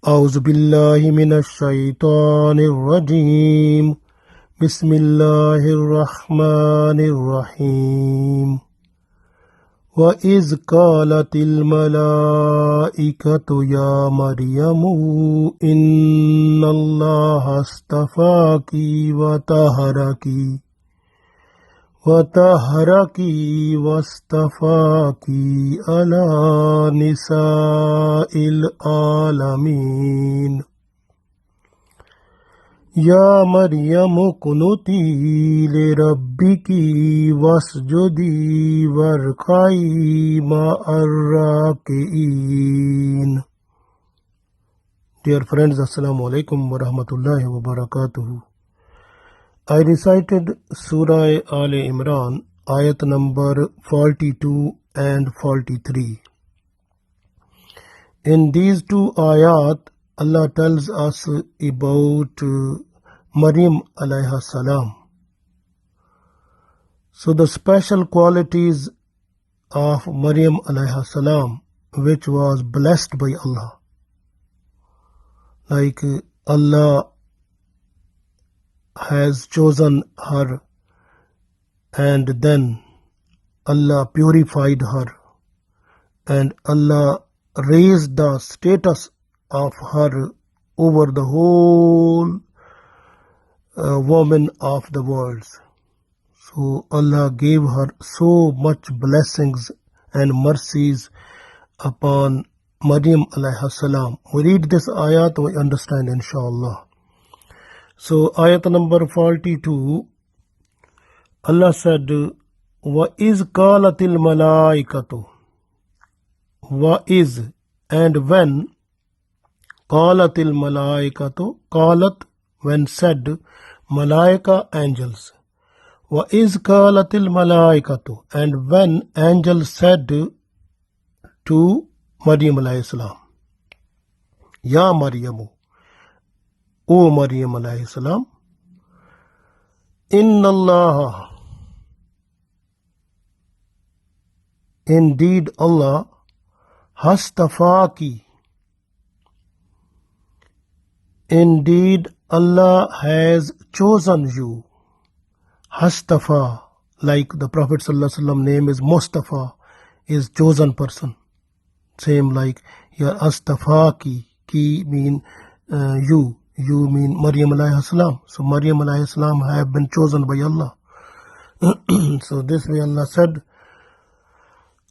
أعوذ بالله من الشيطان الرجيم بسم الله الرحمن الرحيم وإذ قالت الملائكة يا مريم إن الله اصطفاك وطهرك واصطفاك على نساء العالمين يا مريم اقنتي لربك واسجدي واركعي مع الراكعين. Dear friends, Assalamu alaikum wa rahmatullahi wa barakatuh. I recited Surah Aal-i-Imraan Ayat number 42 and 43. In these two ayat, Allah tells us about Maryam alayha salam. So the special qualities of Maryam alayha salam, which was blessed by Allah, like Allah has chosen her and then Allah purified her and Allah raised the status of her over the whole woman of the world. So Allah gave her so much blessings and mercies upon Maryam alayha salam. We read this ayat, we understand inshallah. So ayat number 42, Allah said, وَإِذْ قَالَتِ الْمَلَائِكَةُ وَإِذْ and when قَالَتِ الْمَلَائِكَةُ قَالَت when said malaika angels وَإِذْ قَالَتِ الْمَلَائِكَةُ and when angels said to Maryam alayhi salam, Ya Maryamu, O Maryam alayhi salam, Inna Allah, indeed Allah, hastafaki, indeed Allah has chosen you. Hastafa, like the Prophet sallallahu alaihi wasallam name is Mustafa, is chosen person. Same like your astafaki, ki mean you. You mean Maryam alayhi salam. So Maryam alayhi salam have been chosen by Allah. So this way Allah said,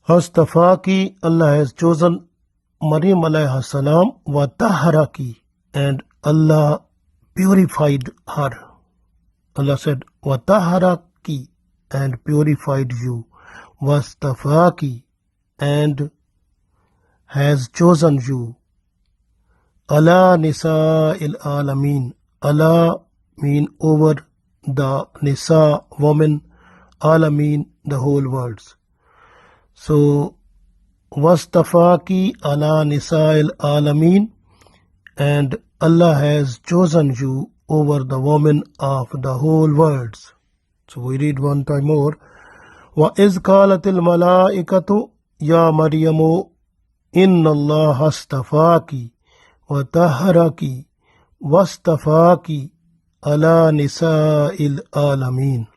Hastafaki, Allah has chosen Maryam alayhi salam, wa taharaki, and Allah purified her. Allah said, wa taharaki, and purified you. Wastafaki, and has chosen you. Allah nisa il alamin. Allah mean over the nisa woman, alamin the whole world. So wastafaki ala nisa il alamin, and Allah has chosen you over the woman of the whole world. So we read one time more. Wa iz qalatil malaikatu ya Maryamu inna Allah astafaki وَطَهَّرَكِ وَاصْطَفَاكِ عَلَى نِسَاءِ الْعَالَمِينَ.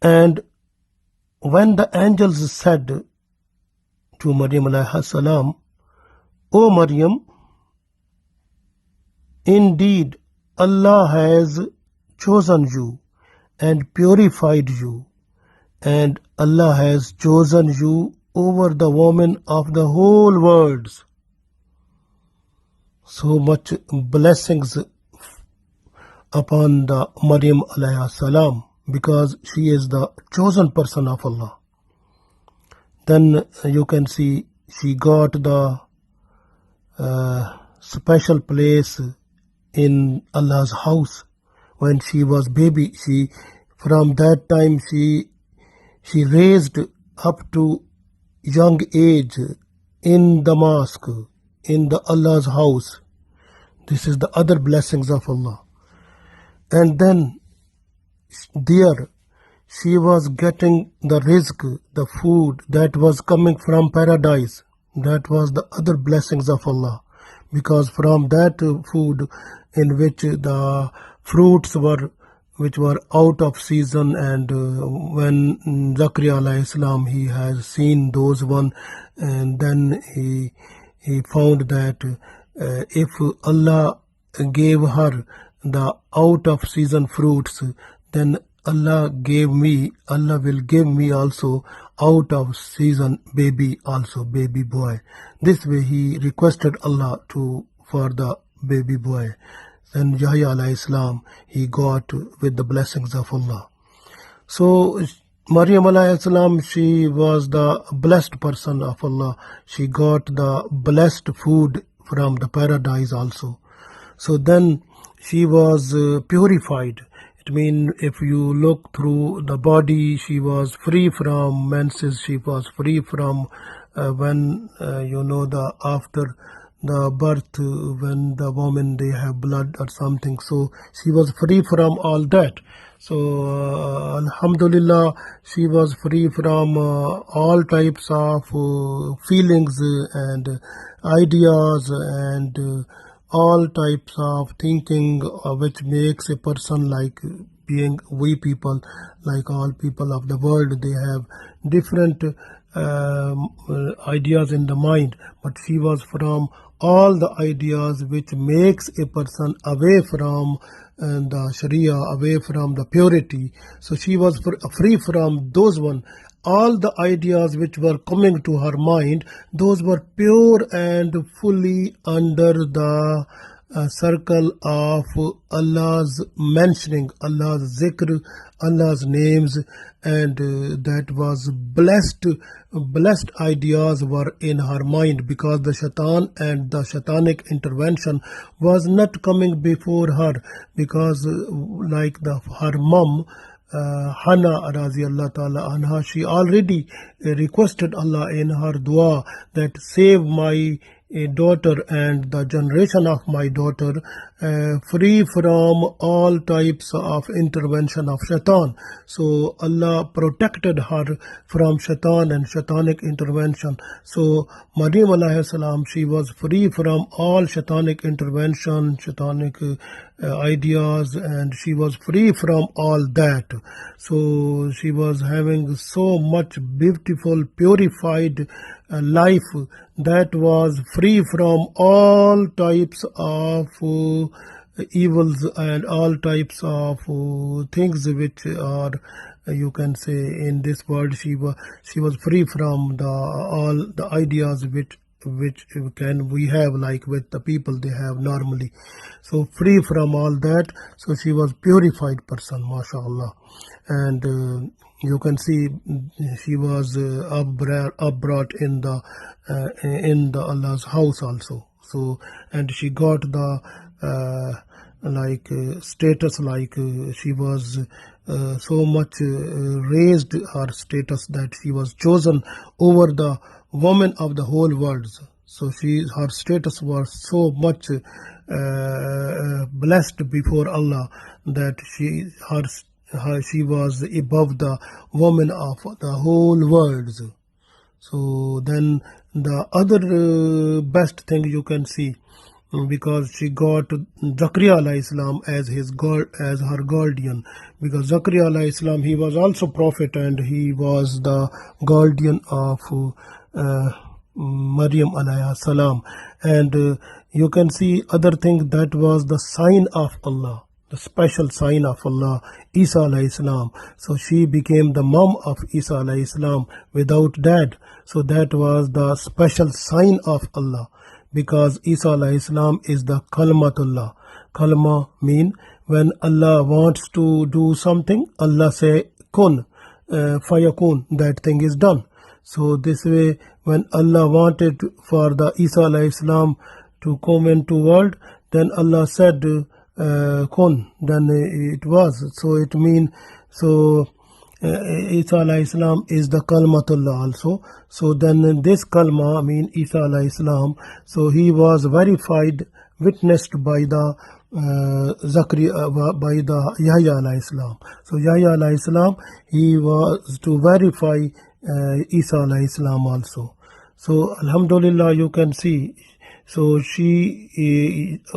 And when the angels said to Maryam alayhi salam, O Maryam, indeed Allah has chosen you and purified you, and Allah has chosen you over the women of the whole world. So much blessings upon the Maryam alayhi salam, because she is the chosen person of Allah. Then you can see she got the special place in Allah's house when she was baby. From that time she raised up to young age in the mosque, in the Allah's house. This is the other blessings of Allah. And then there she was getting the rizq, the food that was coming from paradise. that was the other blessings of Allah, because from that food in which the fruits were which were out of season, and when Zakaria alayhi salam, he has seen those one, and then he found that if Allah gave her the out of season fruits, then Allah will give me also out of season baby, also baby boy. This way he requested Allah for the baby boy. Then Yahya alayhi salam, he got with the blessings of Allah. So Maryam alayhi salam, she was the blessed person of Allah. She got the blessed food from the paradise also. So then she was purified. It means if you look through the body, she was free from menses. She was free from when after the birth, when the woman they have blood or something. So she was free from all that. So Alhamdulillah, she was free from all types of feelings and ideas and all types of thinking which makes a person like being we people, like all people of the world, they have different ideas in the mind, but she was from all the ideas which makes a person away from the Sharia, away from the purity. So she was free from those one. All the ideas which were coming to her mind, those were pure and fully under the circle of Allah's mentioning, Allah's zikr, Allah's names, and that was blessed ideas were in her mind, because the shaitan and the shaitanic intervention was not coming before her, because like her mom, Hannah radiyallahu ta'ala anha, she already requested Allah in her dua that save my daughter and the generation of my daughter free from all types of intervention of shaitan. So Allah protected her from shaitan and shaitanic intervention. So Maryam alayhi salam, she was free from all shaitanic intervention, shaitanic ideas, and she was free from all that. So she was having so much beautiful purified life that was free from all types of evils and all types of things which are, you can say, in this world. She was free from all the ideas which can we have, like with the people they have normally. So free from all that. So she was purified person, mashallah. And you can see she was upbrought in the Allah's house also. So, and she got the status, like she was so much raised her status that she was chosen over the women of the whole world. So her status was so much blessed before Allah that she was above the woman of the whole world. So then the other best thing you can see, because she got Zakaria alayhi salam as her guardian, because Zakaria alayhi salam, he was also prophet and he was the guardian of Maryam alayhi salam. And you can see other thing, that was the sign of Allah, the special sign of Allah, Isa alayhi salam. So she became the mom of Isa alayhi salam without dad. So that was the special sign of Allah, because Isa alayhi salam is the Kalmatullah. Kalma mean when Allah wants to do something, Allah say kun, fayakun, that thing is done. So this way, when Allah wanted for the Isa alayhi salam to come into world, then Allah said kun, then it was. So it means, so Isa alayhi salam is the Kalmatullah also. So then this Kalma mean Isa alayhi salam. So he was verified, witnessed by the by the Yahya alayhi salam. So Yahya alayhi salam, he was to verify Isa alayhi salam also. So Alhamdulillah, you can see. So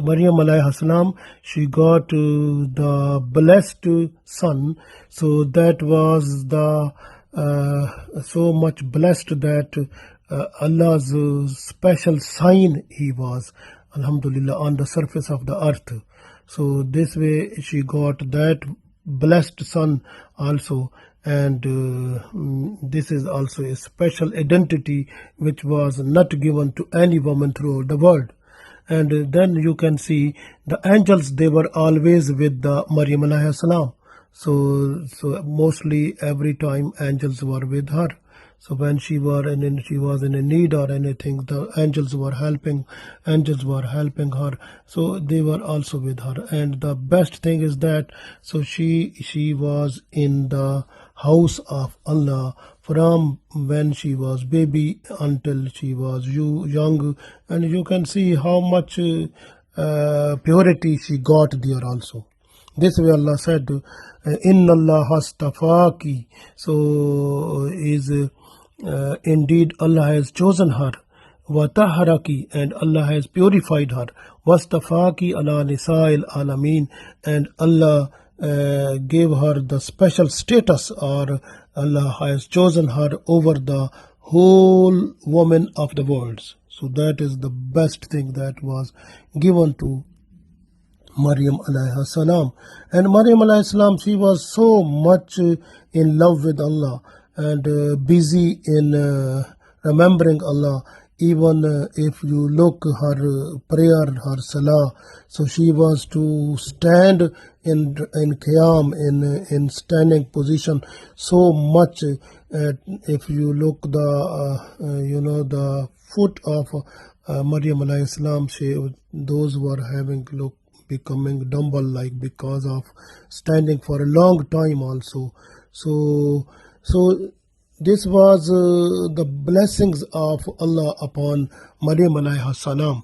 Maryam alayhi salam, she got the blessed son. So that was the so much blessed that Allah's special sign he was, Alhamdulillah, on the surface of the earth. So this way she got that blessed son also, and this is also a special identity which was not given to any woman throughout the world. And then you can see the angels, they were always with the Maryam alayhi salam. So mostly every time angels were with her. So when she was in a need or anything, the angels were helping her. So they were also with her. And the best thing is that so she was in the house of Allah from when she was baby until she was young, and you can see how much purity she got there also. This way Allah said, Inna Allah hastafaki. So is indeed Allah has chosen her. Wataharaki, and Allah has purified her. Wastafaki ala nisa'il alameen, and Allah gave her the special status, or Allah has chosen her over the whole women of the world. So that is the best thing that was given to Maryam alayhi salam. And Maryam alayhi salam, she was so much in love with Allah and busy in remembering Allah. Even if you look her prayer, her salah, so she was to stand in qiyam, in standing position so much. If you look the foot of Maryam alayhi salam, those were becoming dumble, like because of standing for a long time also. So this was the blessings of Allah upon Maryam alayhi salam.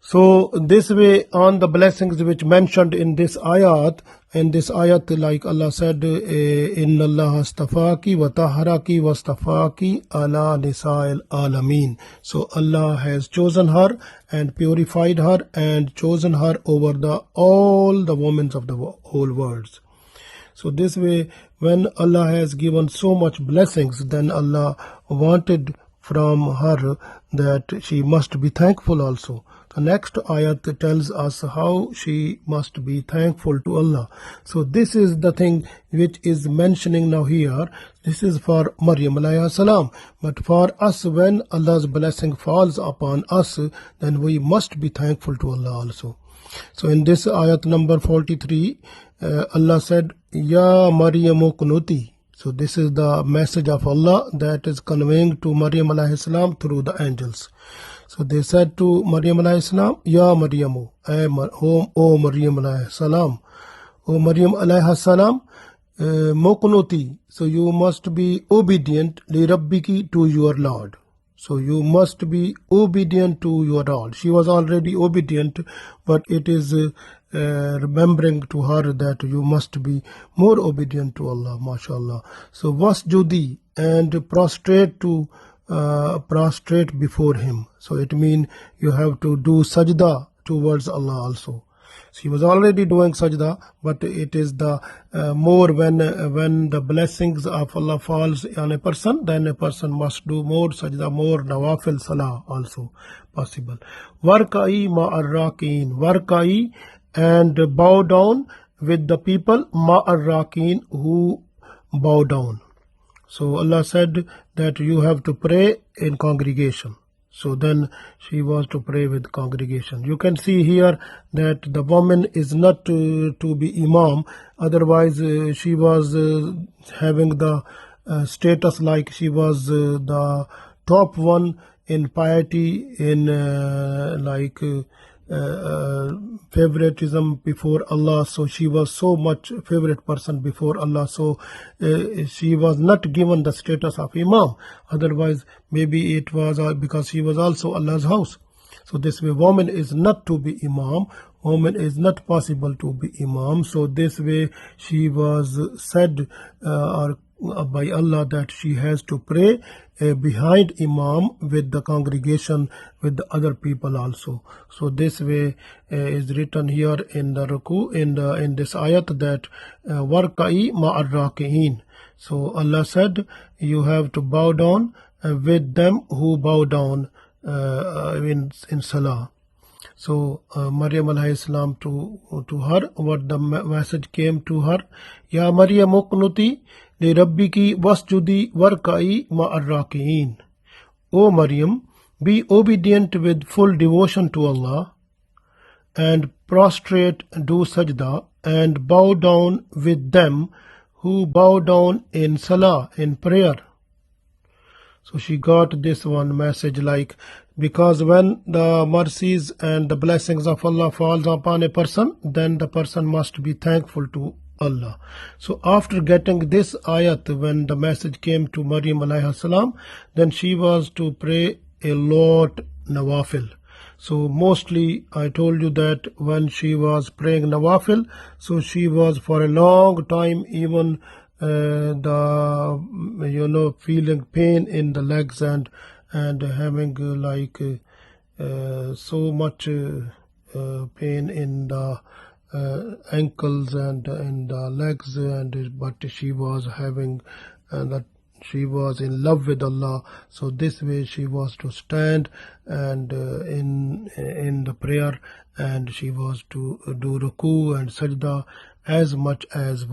So this way, on the blessings which mentioned in this ayat, like Allah said, Inna Allah astafaki wa taharaki wa astafaki ala nisa'il alameen. So Allah has chosen her and purified her and chosen her over all the women of the whole world. So this way, when Allah has given so much blessings, then Allah wanted from her that she must be thankful also. The next ayat tells us how she must be thankful to Allah. So this is the thing which is mentioning now here. This is for Maryam alayhi salam. But for us, when Allah's blessing falls upon us, then we must be thankful to Allah also. So in this ayat number 43, Allah said, Ya Maryamu kunuti. So this is the message of Allah that is conveying to Maryam alayhi salam through the angels. So they said to Maryam alayhi salam, Ya Maryamu, O Maryam alayhi salam, O Maryam alayhi salam, muqnuti. So you must be obedient li rabbiki, to your Lord. So you must be obedient to your Lord. She was already obedient, but it is remembering to her that you must be more obedient to Allah, mashallah. So wasjudi, and prostrate before him. So it means you have to do sajda towards Allah also. She was already doing sajda, but it is the more when the blessings of Allah falls on a person, then a person must do more sajda, more nawafil salah also possible. Warka'i ma'arrakin, warka'i, and bow down with the people, ma'arrakin, who bow down. So Allah said that you have to pray in congregation. So then she was to pray with congregation. You can see here that the woman is not to be imam. Otherwise, she was having the status like she was the top one in piety, in favoritism before Allah. So she was so much favorite person before Allah. So she was not given the status of imam. Otherwise, maybe it was because she was also Allah's house. So this way, woman is not to be imam. Woman is not possible to be imam. So this way, she was said or by Allah that she has to pray behind Imam with the congregation, with the other people also. So this way is written here in the ruku, in this ayat, that warka'i ma'ar raki'in. So Allah said you have to bow down with them who bow down in Salah. So Maryam alayhi salam, to her, what the message came to her, Ya Maryam uqnuti li rabbiki wasjudi warka'i ma'ar raki'in. O Maryam, be obedient with full devotion to Allah, and prostrate, do sajda, and bow down with them who bow down in salah, in prayer. So she got this one message, like, because when the mercies and the blessings of Allah falls upon a person, then the person must be thankful to Allah. So after getting this ayat, when the message came to Maryam alayhi salam, then she was to pray a lot nawafil. So mostly I told you that when she was praying nawafil, so she was for a long time even feeling pain in the legs and having so much pain in the ankles and in the legs, but she was having that she was in love with Allah. So this way she was to stand and in the prayer, and she was to do ruku and sajda as much as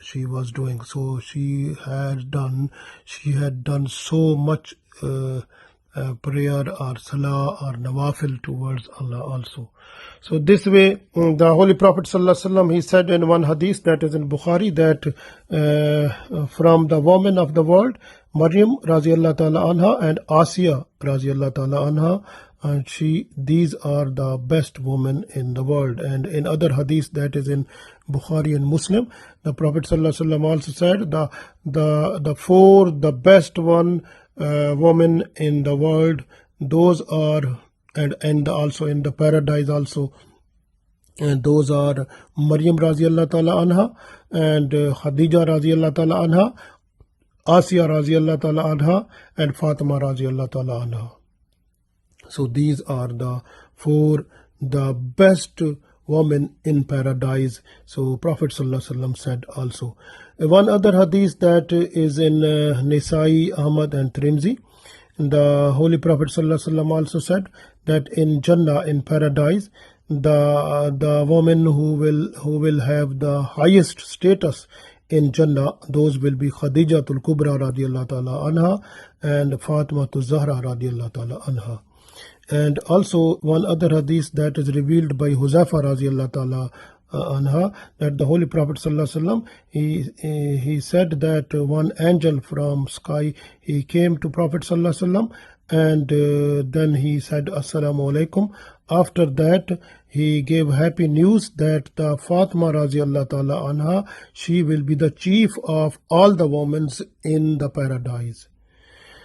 she was doing. So she had done so much prayer or salah or nawafil towards Allah also. So this way the Holy Prophet ﷺ, he said in one hadith that is in Bukhari, that from the women of the world, Maryam radiallahu ta'ala anha and Asiya radiallahu ta'ala anha, and these are the best women in the world. And in other hadith that is in Bukhari and Muslim, the Prophet ﷺ also said the best women in the world, those are, and also in the paradise also, and those are Maryam radiallahu ta'ala anha and Khadija radiallahu ta'ala anha, Asiya radiallahu ta'ala anha, and Fatima radiallahu ta'ala anha. So these are the the best women in paradise. So Prophet ﷺ said also. One other hadith that is in Nisai, Ahmad and Tirmidhi, the Holy Prophet ﷺ also said that in Jannah, in paradise, the woman who will have the highest status in Jannah, those will be Khadijatul Kubra radiallahu ta'ala anha and Fatima Zahra radiallahu ta'ala anha. And also one other hadith that is revealed by Huzaifa radiallahu ta'ala anha, that the Holy Prophet ﷺ, he said that one angel from sky, he came to Prophet ﷺ, and then he said Assalamu alaikum. After that he gave happy news that the Fatima radiallahu ta'ala anha, she will be the chief of all the women in the paradise.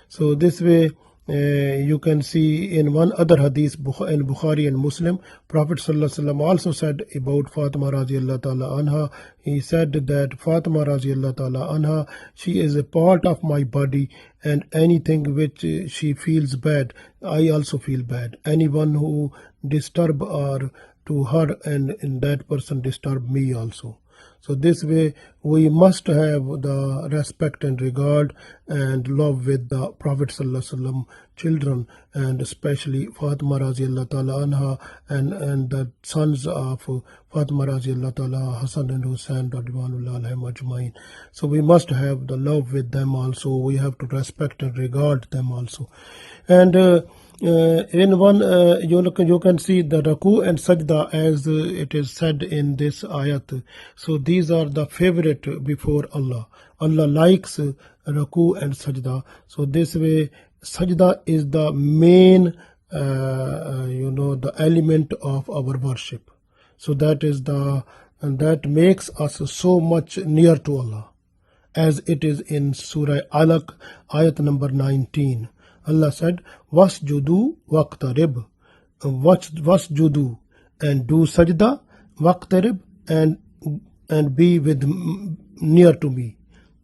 So this way you can see in one other hadith in Bukhari and Muslim, Prophet ﷺ also said about Fatima radiallahu ta'ala anha, he said that Fatima radiallahu ta'ala anha, she is a part of my body, and anything which she feels bad, I also feel bad. Anyone who disturb or to her, and that person disturb me also. So this way we must have the respect and regard and love with the Prophet ﷺ children, and especially Fatima radiallahu ta'ala anha and the sons of Fatima radiallahu ta'ala, Hassan and Hussein radhiallahu anhum ajmain. So we must have the love with them also. We have to respect and regard them also. And in one you can see the Raku and Sajda, as it is said in this ayat. So these are the favorite before Allah. Allah likes Raku and Sajda. So this way Sajda is the main the element of our worship. So that makes us so much near to Allah, as it is in Surah Alaq, ayat number 19. Allah said, Wasjudu waqtarib. Wasjudu, and do sajda, waqtarib, and be with near to me.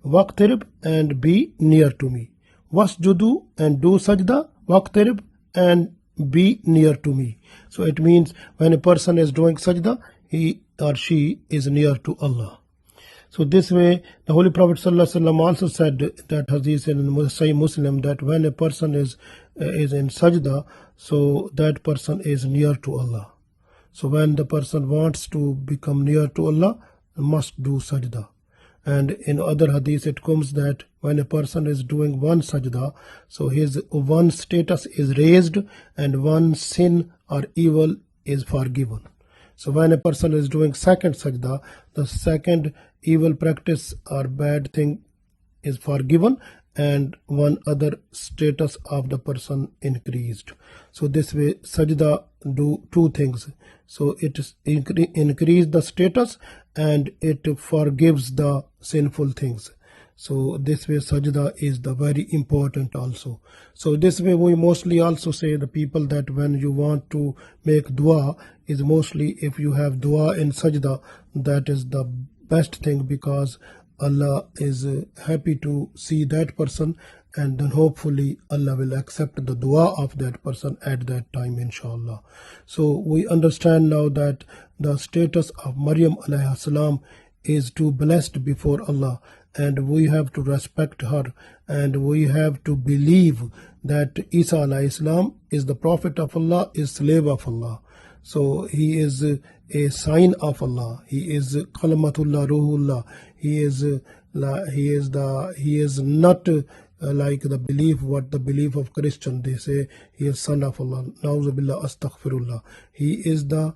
waqtarib, and be near to me. Wasjudu, and do sajda, waqtarib, and be near to me. So it means when a person is doing sajda, he or she is near to Allah. So this way, the Holy Prophet ﷺ also said that hadith in Sahih Muslim, that when a person is in sajda, so that person is near to Allah. So when the person wants to become near to Allah, must do sajda. And in other hadith it comes that when a person is doing one sajda, so his one status is raised and one sin or evil is forgiven. So when a person is doing second sajda, the second evil practice or bad thing is forgiven and one other status of the person increased. So this way sajda do two things. So it increase the status and it forgives the sinful things. So this way sajda is the very important also. So this way we mostly also say the people that when you want to make dua, is mostly if you have dua in sajda, that is the best thing, because Allah is happy to see that person, and then hopefully Allah will accept the dua of that person at that time, inshallah. So we understand now that the status of Maryam alayhi salam is too blessed before Allah, and we have to respect her, and we have to believe that Isa alayhi salam is the prophet of Allah, is slave of Allah. So he is a sign of Allah. He is Kalamatullah Ruhullah. He is not like the belief of Christian. They say he is son of Allah. Nauzubillah, astaghfirullah. He is the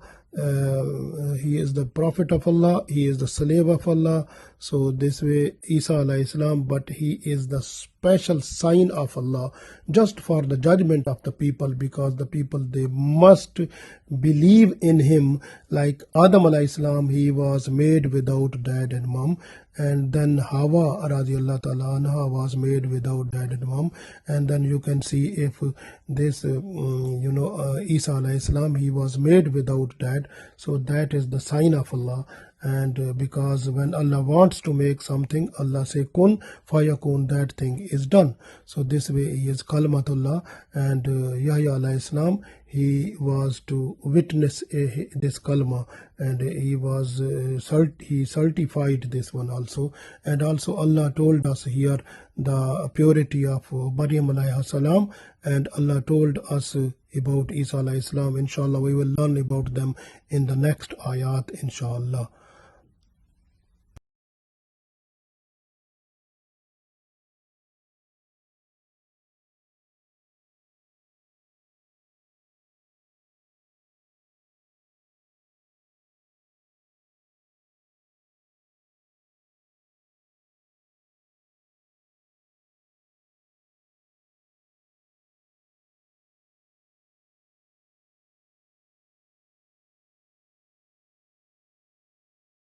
prophet of Allah. He is the slave of Allah. So this way Isa alayhi salam, but he is the special sign of Allah just for the judgment of the people, because the people, they must believe in him. Like Adam alayhi salam, he was made without dad and mom, and then Hawa radiallahu ta'ala anha was made without dad and mom. And then you can see if this Isa alayhi salam, he was made without dad. So that is the sign of Allah. And because when Allah wants to make something, Allah say kun fayakun, that thing is done. So this way he is Kalimatullah. And Yahya alayhi salam, he was to witness this kalma, and he certified this one also. And also Allah told us here the purity of Maryam alayhi salam, and Allah told us about Isa alayhi salam. Inshallah we will learn about them in the next ayat, inshallah.